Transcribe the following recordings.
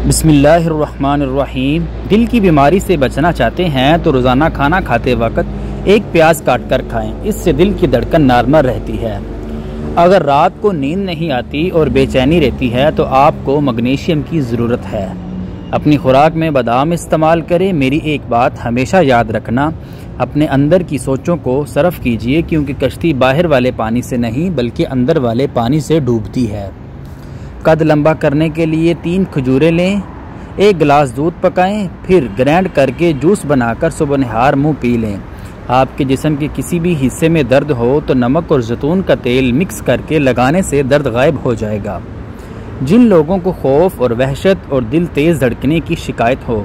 बिस्मिल्लाहिर्रहमानिर्रहीम। दिल की बीमारी से बचना चाहते हैं तो रोज़ाना खाना खाते वक्त एक प्याज काट कर खाएं। इससे दिल की धड़कन नॉर्मल रहती है। अगर रात को नींद नहीं आती और बेचैनी रहती है तो आपको मैग्नीशियम की ज़रूरत है। अपनी खुराक में बादाम इस्तेमाल करें। मेरी एक बात हमेशा याद रखना, अपने अंदर की सोचों को सरफ कीजिए, क्योंकि कश्ती बाहर वाले पानी से नहीं बल्कि अंदर वाले पानी से डूबती है। कद लंबा करने के लिए 3 खजूरें लें, 1 गिलास दूध पकाएं, फिर ग्राइंड करके जूस बनाकर सुबह नहार मुँह पी लें। आपके जिस्म के किसी भी हिस्से में दर्द हो तो नमक और जैतून का तेल मिक्स करके लगाने से दर्द गायब हो जाएगा। जिन लोगों को खौफ और वहशत और दिल तेज़ धड़कने की शिकायत हो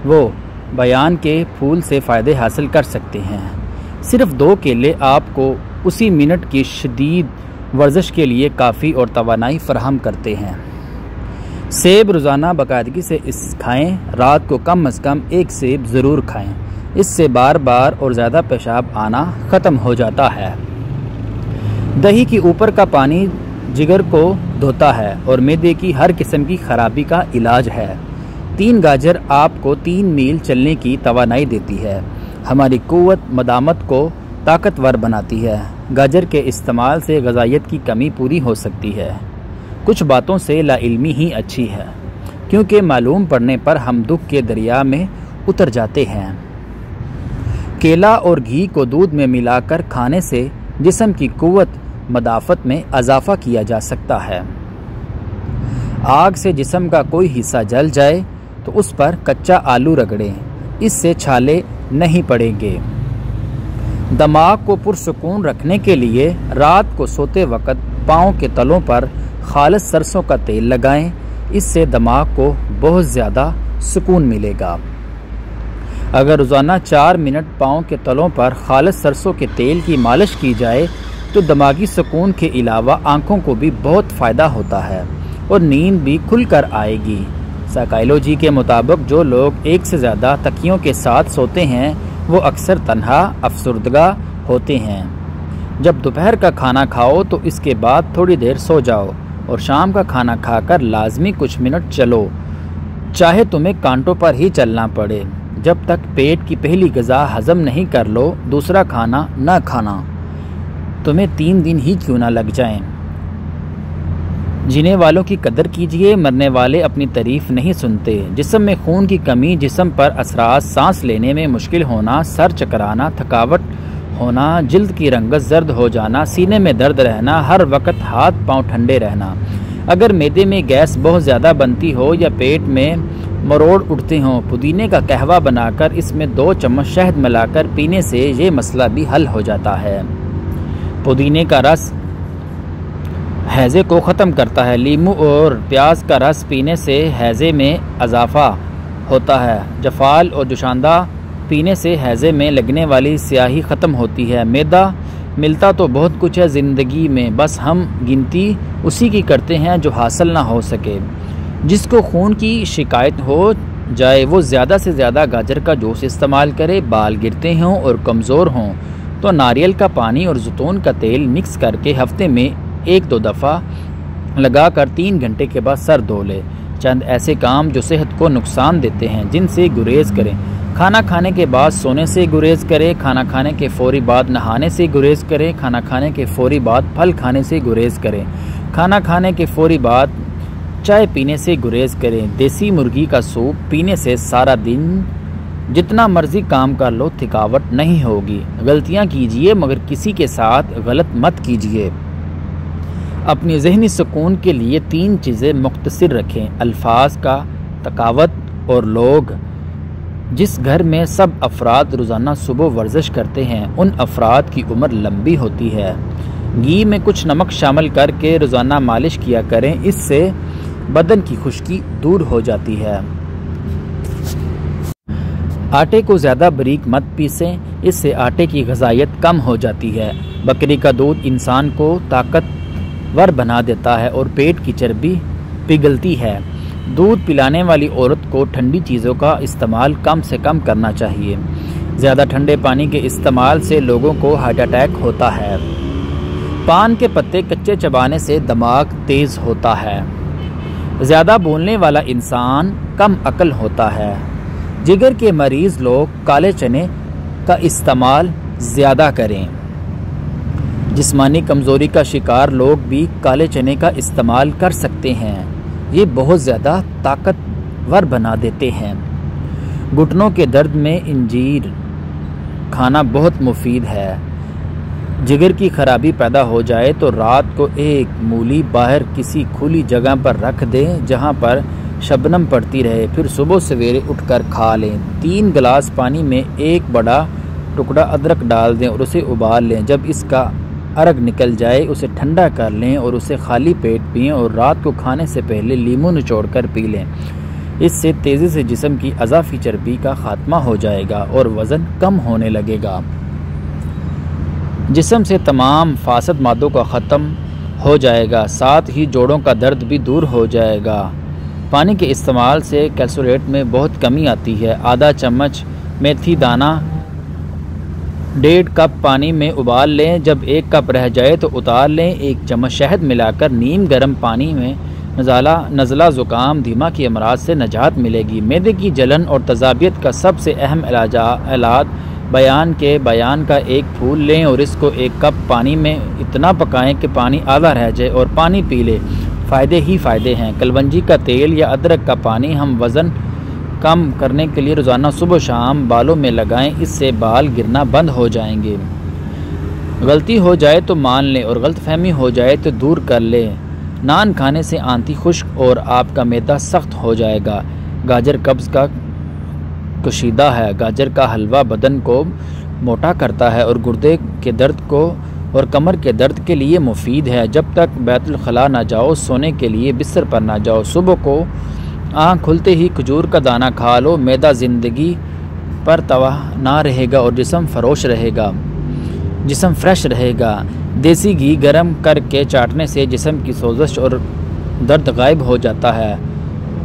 वो बयान के फूल से फ़ायदे हासिल कर सकते हैं। सिर्फ 2 केले आपको उसी मिनट की शदीद वर्जिश के लिए काफ़ी और तवानाई फराहम करते हैं। सेब रोज़ाना बाकायदगी से खाएँ। रात को कम अज़ कम 1 सेब ज़रूर खाएँ। इससे बार बार और ज़्यादा पेशाब आना ख़त्म हो जाता है। दही के ऊपर का पानी जिगर को धोता है और मैदे की हर किस्म की खराबी का इलाज है। 3 गाजर आपको 3 मील चलने की तवानाई देती है। हमारी क़ुव्वत मदामत को ताकतवर बनाती है। गाजर के इस्तेमाल से ग़िज़ाइयत की कमी पूरी हो सकती है। कुछ बातों से लाइल्मी ही अच्छी है, क्योंकि मालूम पड़ने पर हम दुख के दरिया में उतर जाते हैं। केला और घी को दूध में मिलाकर खाने से जिस्म की क़ुव्वत मदाफ़त में इजाफ़ा किया जा सकता है। आग से जिस्म का कोई हिस्सा जल जाए तो उस पर कच्चा आलू रगड़ें, इससे छाले नहीं पड़ेंगे। दिमाग को पुरसुकून रखने के लिए रात को सोते वक्त पाँव के तलों पर खालिस सरसों का तेल लगाएं, इससे दिमाग को बहुत ज़्यादा सुकून मिलेगा। अगर रोज़ाना 4 मिनट पाँव के तलों पर खालिस सरसों के तेल की मालिश की जाए तो दिमागी सुकून के अलावा आँखों को भी बहुत फ़ायदा होता है और नींद भी खुलकर आएगी। साइकोलॉजी के मुताबिक जो लोग एक से ज़्यादा तकियों के साथ सोते हैं वो अक्सर तन्हा अफसरदा होते हैं। जब दोपहर का खाना खाओ तो इसके बाद थोड़ी देर सो जाओ और शाम का खाना खाकर लाजमी कुछ मिनट चलो, चाहे तुम्हें कांटों पर ही चलना पड़े। जब तक पेट की पहली ग़िज़ा हज़म नहीं कर लो, दूसरा खाना न खाना, तुम्हें 3 दिन ही क्यों ना लग जाएं। जीने वालों की कदर कीजिए, मरने वाले अपनी तारीफ नहीं सुनते। जिस्म में खून की कमी, जिस्म पर असरात, सांस लेने में मुश्किल होना, सर चकराना, थकावट होना, जिल्द की रंगत जर्द हो जाना, सीने में दर्द रहना, हर वक्त हाथ पांव ठंडे रहना। अगर मैदे में गैस बहुत ज़्यादा बनती हो या पेट में मरोड़ उठते हों, पुदीने का कहवा बनाकर इसमें 2 चम्मच शहद मिलाकर पीने से ये मसला भी हल हो जाता है। पुदीने का रस हैज़े को ख़त्म करता है। नींबू और प्याज का रस पीने से हैज़े में इजाफ़ा होता है। जफ़ाल और जुशांदा पीने से हैज़े में लगने वाली स्याही ख़त्म होती है। मैदा मिलता तो बहुत कुछ है ज़िंदगी में, बस हम गिनती उसी की करते हैं जो हासिल ना हो सके। जिसको खून की शिकायत हो जाए वो ज़्यादा से ज़्यादा गाजर का जूस इस्तेमाल करे। बाल गिरते हों और कमज़ोर हों तो नारियल का पानी और जैतून का तेल मिक्स करके हफ्ते में 1-2 दफ़ा लगाकर 3 घंटे के बाद सर धो ले। चंद ऐसे काम जो सेहत को नुकसान देते हैं जिनसे गुरेज करें। खाना खाने के बाद सोने से गुरेज करें। खाना खाने के फ़ौरी बाद नहाने से गुरेज करें। खाना खाने के फ़ौरी बाद फल खाने से गुरेज करें। खाना खाने के फ़ौरी बाद चाय पीने से गुरेज करें। देसी मुर्गी का सूप पीने से सारा दिन जितना मर्जी काम कर लो थकावट नहीं होगी। गलतियाँ कीजिए मगर किसी के साथ गलत मत कीजिए। अपनी ज़हनी सुकून के लिए 3 चीज़ें मुख्तसर रखें: अल्फाज का तकावत और लोग। जिस घर में सब अफराद रोज़ाना सुबह वर्जिश करते हैं उन अफराद की उम्र लंबी होती है। घी में कुछ नमक शामिल करके रोज़ाना मालिश किया करें, इससे बदन की खुश्की दूर हो जाती है। आटे को ज़्यादा बारीक मत पीसें, इससे आटे की ग़िज़ाइयत कम हो जाती है। बकरी का दूध इंसान को ताकतवर बना देता है और पेट की चर्बी पिघलती है। दूध पिलाने वाली औरत को ठंडी चीज़ों का इस्तेमाल कम से कम करना चाहिए। ज़्यादा ठंडे पानी के इस्तेमाल से लोगों को हार्ट अटैक होता है। पान के पत्ते कच्चे चबाने से दिमाग तेज़ होता है। ज़्यादा बोलने वाला इंसान कम अक्ल होता है। जिगर के मरीज़ लोग काले चने का इस्तेमाल ज़्यादा करें। जिस्मानी कमज़ोरी का शिकार लोग भी काले चने का इस्तेमाल कर सकते हैं। ये बहुत ज़्यादा ताकतवर बना देते हैं। घुटनों के दर्द में इंजीर खाना बहुत मुफीद है। जिगर की खराबी पैदा हो जाए तो रात को एक मूली बाहर किसी खुली जगह पर रख दें जहां पर शबनम पड़ती रहे, फिर सुबह सवेरे उठकर खा लें। 3 गिलास पानी में एक बड़ा टुकड़ा अदरक डाल दें और उसे उबाल लें। जब इसका अर्क निकल जाए उसे ठंडा कर लें और उसे खाली पेट पिएं और रात को खाने से पहले लीमू निचोड़कर पी लें। इससे तेज़ी से जिस्म की अज़ाफ़ी चर्बी का खात्मा हो जाएगा और वज़न कम होने लगेगा। जिस्म से तमाम फासद मादों का ख़त्म हो जाएगा, साथ ही जोड़ों का दर्द भी दूर हो जाएगा। पानी के इस्तेमाल से कैल्शियम में बहुत कमी आती है। आधा चम्मच मेथी दाना 1.5 कप पानी में उबाल लें। जब 1 कप रह जाए तो उतार लें। 1 चम्मच शहद मिलाकर नीम गर्म पानी में नज़ला ज़ुकाम दिमाग की अमराज से निजात मिलेगी। मैदे की जलन और तज़ाबियत का सबसे अहम इलाज बयान का एक फूल लें और इसको 1 कप पानी में इतना पकाएं कि पानी आधा रह जाए और पानी पी लें। फ़ायदे ही फ़ायदे हैं। कलवंजी का तेल या अदरक का पानी हम वज़न कम करने के लिए रोज़ाना सुबह शाम बालों में लगाएं। इससे बाल गिरना बंद हो जाएंगे। गलती हो जाए तो मान लें और गलतफहमी हो जाए तो दूर कर लें। नान खाने से आंती खुश्क और आपका मैदा सख्त हो जाएगा। गाजर कब्ज़ का कशीदा है। गाजर का हलवा बदन को मोटा करता है और गुर्दे के दर्द को और कमर के दर्द के लिए मुफीद है। जब तक बैतुल खला ना जाओ, सोने के लिए बिस्तर पर ना जाओ, सुबह को आँख खुलते ही खजूर का दाना खा लो। मैदा ज़िंदगी पर तवाह ना रहेगा और जिस्म फरोश रहेगा, जिस्म फ्रेश रहेगा। देसी घी गर्म करके चाटने से जिस्म की सोजश और दर्द गायब हो जाता है।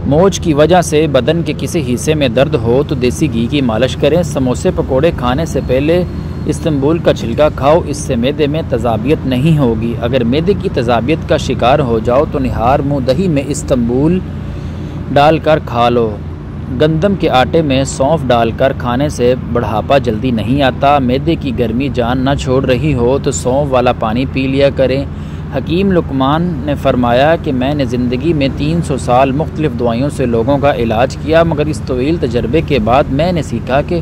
मोच की वजह से बदन के किसी हिस्से में दर्द हो तो देसी घी की मालिश करें। समोसे पकोड़े खाने से पहले इस्तेंबुल का छिलका खाओ, इससे मैदे में तज़ाबियत नहीं होगी। अगर मैदे की तज़ाबियत का शिकार हो जाओ तो निहार मुँह दही में इस्तेंबुल डालकर खा लो। गंदम के आटे में सौंफ डालकर खाने से बढ़ापा जल्दी नहीं आता। मैदे की गर्मी जान न छोड़ रही हो तो सौंफ वाला पानी पी लिया करें। हकीम लुकमान ने फरमाया कि मैंने ज़िंदगी में 300 साल मुख्तलिफ़ दवाइयों से लोगों का इलाज किया, मगर इस तवील तजर्बे के बाद मैंने सीखा कि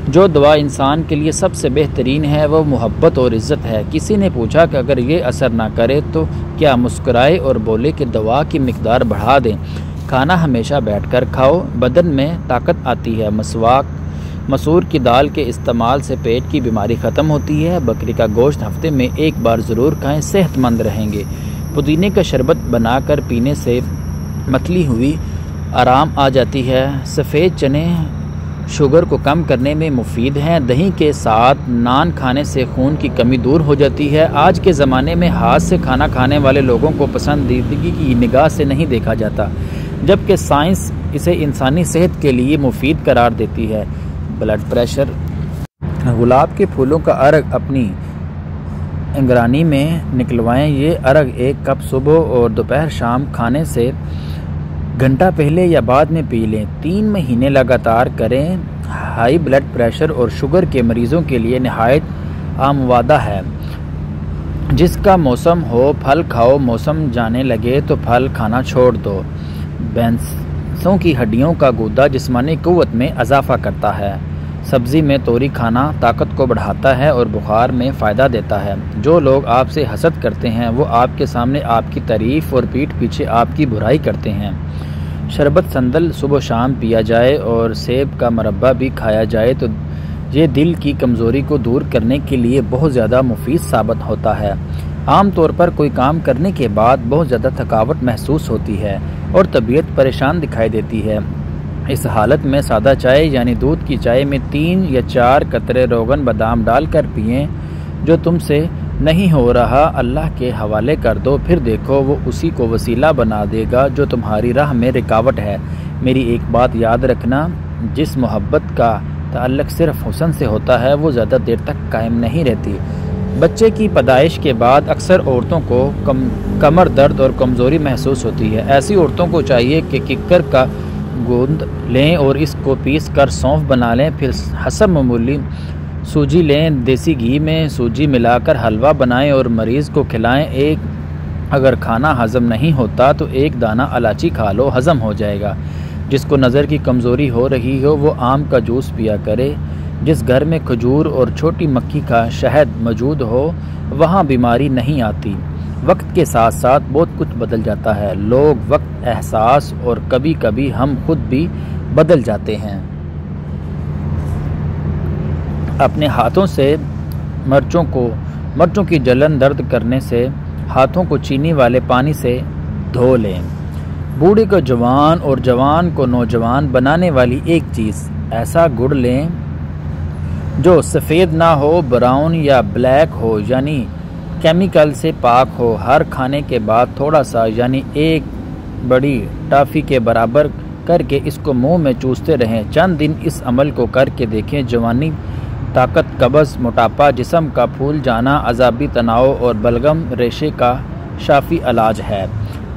जो दवा इंसान के लिए सबसे बेहतरीन है वो मोहब्बत और इज़्ज़त है। किसी ने पूछा कि अगर ये असर ना करे तो क्या? मुस्कुराए और बोले कि दवा की मिकदार बढ़ा दें। खाना हमेशा बैठकर खाओ, बदन में ताकत आती है। मसूर की दाल के इस्तेमाल से पेट की बीमारी ख़त्म होती है। बकरी का गोश्त हफ्ते में 1 बार ज़रूर खाएं, सेहतमंद रहेंगे। पुदीने का शरबत बनाकर पीने से मतली हुई आराम आ जाती है। सफ़ेद चने शुगर को कम करने में मुफीद हैं। दही के साथ नान खाने से खून की कमी दूर हो जाती है। आज के ज़माने में हाथ से खाना खाने वाले लोगों को पसंदीदगी की निगाह से नहीं देखा जाता, जबकि साइंस इसे इंसानी सेहत के लिए मुफीद करार देती है। Blood pressure. गुलाब के फूलों का अर्क अपनी अंगरानी में निकलवाएं। ये अर्क 1 कप सुबह और दोपहर शाम खाने से घंटा पहले या बाद में पी लें। 3 महीने लगातार करें। हाई ब्लड प्रेशर और शुगर के मरीज़ों के लिए नहायत आमवादा है। जिसका मौसम हो फल खाओ, मौसम जाने लगे तो फल खाना छोड़ दो। भैंसों की हड्डियों का गूदा जिस्मानी क़ुव्वत में इजाफ़ा करता है। सब्ज़ी में तोरी खाना ताकत को बढ़ाता है और बुखार में फ़ायदा देता है। जो लोग आपसे हसद करते हैं वो आपके सामने आपकी तारीफ़ और पीठ पीछे आपकी बुराई करते हैं। शरबत संदल सुबह शाम पिया जाए और सेब का मरब्बा भी खाया जाए तो ये दिल की कमज़ोरी को दूर करने के लिए बहुत ज़्यादा मुफीद साबित होता है। आम तौर पर कोई काम करने के बाद बहुत ज़्यादा थकावट महसूस होती है और तबीयत परेशान दिखाई देती है। इस हालत में सादा चाय यानी दूध की चाय में 3 या 4 कतरे रोगन बादाम डालकर पिएं। जो तुमसे नहीं हो रहा अल्लाह के हवाले कर दो, फिर देखो वो उसी को वसीला बना देगा जो तुम्हारी राह में रुकावट है। मेरी एक बात याद रखना, जिस मोहब्बत का ताल्लुक़ सिर्फ हुस्न से होता है वो ज़्यादा देर तक कायम नहीं रहती। बच्चे की पैदाइश के बाद अक्सर औरतों को कमर दर्द और कमज़ोरी महसूस होती है। ऐसी औरतों को चाहिए कि किक्कर का गूंद लें और इसको पीस कर सौंफ बना लें। फिर हसब मामूली सूजी लें, देसी घी में सूजी मिलाकर हलवा बनाएं और मरीज़ को खिलाएं। अगर खाना हज़म नहीं होता तो एक दाना इलायची खा लो, हज़म हो जाएगा। जिसको नज़र की कमज़ोरी हो रही हो वो आम का जूस पिया करे। जिस घर में खजूर और छोटी मक्खी का शहद मौजूद हो वहाँ बीमारी नहीं आती। वक्त के साथ साथ बहुत कुछ बदल जाता है। लोग, वक्त, एहसास और कभी कभी हम खुद भी बदल जाते हैं। अपने हाथों से मिर्चों की जलन दर्द करने से हाथों को चीनी वाले पानी से धो लें। बूढ़े को जवान और जवान को नौजवान बनाने वाली एक चीज़, ऐसा गुड़ लें जो सफ़ेद ना हो, ब्राउन या ब्लैक हो, यानी केमिकल से पाक हो। हर खाने के बाद थोड़ा सा, यानी एक बड़ी टॉफ़ी के बराबर करके इसको मुंह में चूसते रहें। चंद दिन इस अमल को करके देखें। जवानी, ताकत, कब्ज़, मोटापा, जिस्म का फूल जाना, अज़ाबी तनाव और बलगम रेशे का शाफी इलाज है।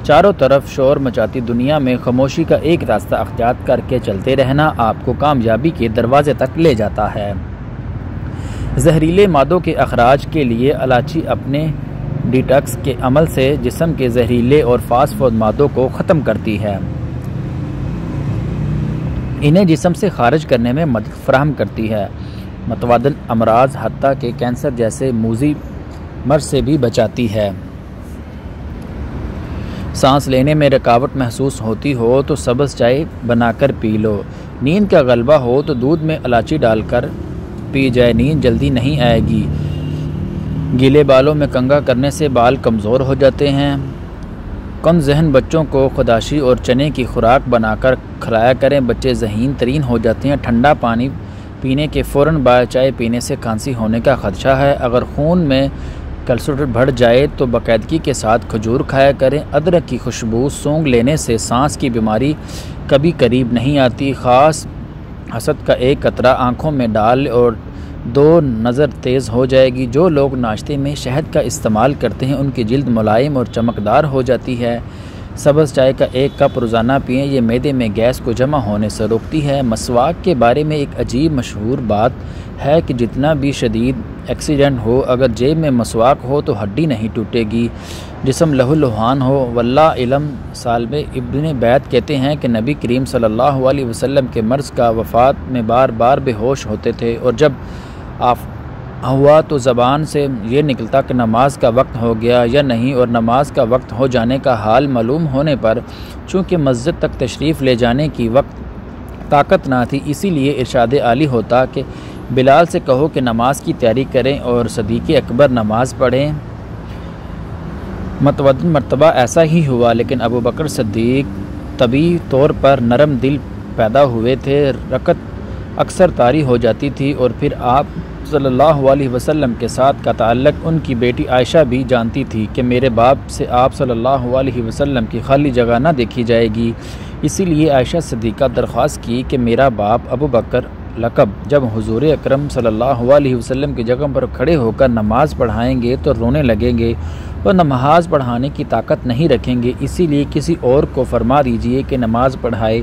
चारों तरफ शोर मचाती दुनिया में खामोशी का एक रास्ता अख्तियार करके चलते रहना आपको कामयाबी के दरवाजे तक ले जाता है। जहरीले मादों के अखराज के लिए इलायची अपने डिटॉक्स के अमल से जिस्म के जहरीले और फास्ट फूड मादों को ख़त्म करती है। इन्हें जिस्म से खारिज करने में मदद फराहम करती है। मतवादन अमराज हत्ता के कैंसर जैसे मूजी मर्ज से भी बचाती है। सांस लेने में रुकावट महसूस होती हो तो सब्ज़ चाय बनाकर पी लो। नींद का गलबा हो तो दूध में इलायची डालकर पी जाए, नींद जल्दी नहीं आएगी। गीले बालों में कंघा करने से बाल कमज़ोर हो जाते हैं। कम जहन बच्चों को खुदाशी और चने की खुराक बनाकर खिलाया करें, बच्चे ज़हीन तरीन हो जाते हैं। ठंडा पानी पीने के फ़ौरन बाद चाय पीने से खांसी होने का ख़दशा है। अगर खून में कोलेस्ट्रॉल बढ़ जाए तो बाकायदगी के साथ खजूर खाया करें। अदरक की खुशबू सूंघ लेने से सांस की बीमारी कभी करीब नहीं आती। ख़ास हसद का एक कतरा आँखों में डाल और दो नज़र तेज़ हो जाएगी। जो लोग नाश्ते में शहद का इस्तेमाल करते हैं उनकी जिल्द मुलायम और चमकदार हो जाती है। सब्ज़ चाय का एक कप रोज़ाना पिएं, ये मैदे में गैस को जमा होने से रोकती है। मसवाक के बारे में एक अजीब मशहूर बात है कि जितना भी शदीद एक्सीडेंट हो, अगर जेब में मसवाक हो तो हड्डी नहीं टूटेगी, जिस्म लहूलुहान हो। वल्लाह इल्म सालबे इब्न बैत कहते हैं कि नबी करीम सल्लल्लाहु अलैहि वसल्लम के मर्ज़ का वफ़ात में बार बार बेहोश होते थे और जब आप हुआ तो ज़बान से ये निकलता कि नमाज का वक्त हो गया या नहीं, और नमाज का वक्त हो जाने का हाल मालूम होने पर चूँकि मस्जिद तक तशरीफ़ ले जाने की वक्त ताकत ना थी, इसीलिए इरशाद आली होता कि बिलाल से कहो कि नमाज की तैयारी करें और सदीक़ अकबर नमाज पढ़ें। मतवदन मरतबा ऐसा ही हुआ, लेकिन अबू बकर सिद्दीक़ तबी तौर पर नरम दिल पैदा हुए थे। रकत अक्सर तारी हो जाती थी और फिर आप सल्लल्लाहु अलैहि वसल्लम के साथ का ताल्लुक़ उनकी बेटी आयशा भी जानती थी कि मेरे बाप से आप सल्लल्लाहु अलैहि वसल्लम की खाली जगह ना देखी जाएगी। इसीलिए आयशा सिद्दीक़ा दरख्वास्त की कि मेरा बाप अबू बकर लक़ब जब हुज़ूर अकरम सल्लल्लाहु अलैहि वसल्लम की जगह पर खड़े होकर नमाज़ पढ़ाएंगे तो रोने लगेंगे और नमाज पढ़ाने की ताकत नहीं रखेंगे, इसीलिए किसी और को फरमा दीजिए कि नमाज़ पढ़ाए।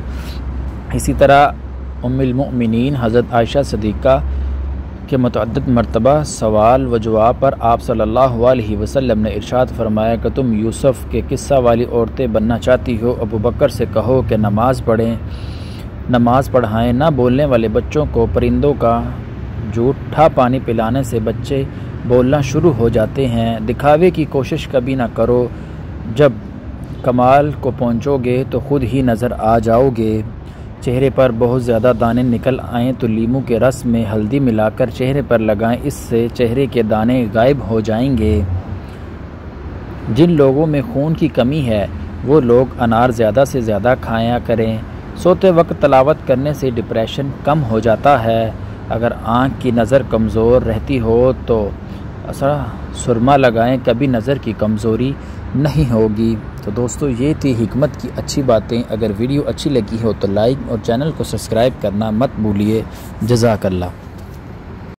इसी तरह उम्मुल मोमिनीन हज़रत आयशा सिद्दीक़ा के मुतअद्दिद मरतबा सवाल व जवाब पर आप सल्लल्लाहु अलैहि वसल्लम ने इरशाद फरमाया कि तुम यूसुफ़ के किस्सा वाली औरतें बनना चाहती हो, अबू बकर से कहो कि नमाज़ पढ़ें, नमाज़ पढ़ाएं। ना बोलने वाले बच्चों को परिंदों का जूठा पानी पिलाने से बच्चे बोलना शुरू हो जाते हैं। दिखावे की कोशिश कभी ना करो, जब कमाल को पहुँचोगे तो ख़ुद ही नज़र आ जाओगे। चेहरे पर बहुत ज़्यादा दाने निकल आएँ तो लीमू के रस में हल्दी मिलाकर चेहरे पर लगाएं, इससे चेहरे के दाने गायब हो जाएंगे। जिन लोगों में खून की कमी है वो लोग अनार ज़्यादा से ज़्यादा खाया करें। सोते वक्त तलावत करने से डिप्रेशन कम हो जाता है। अगर आँख की नज़र कमज़ोर रहती हो तो सुरमा लगाएं, कभी नज़र की कमज़ोरी नहीं होगी। तो दोस्तों ये थी हिकमत की अच्छी बातें। अगर वीडियो अच्छी लगी हो तो लाइक और चैनल को सब्सक्राइब करना मत भूलिए। जज़ाकल्लाह।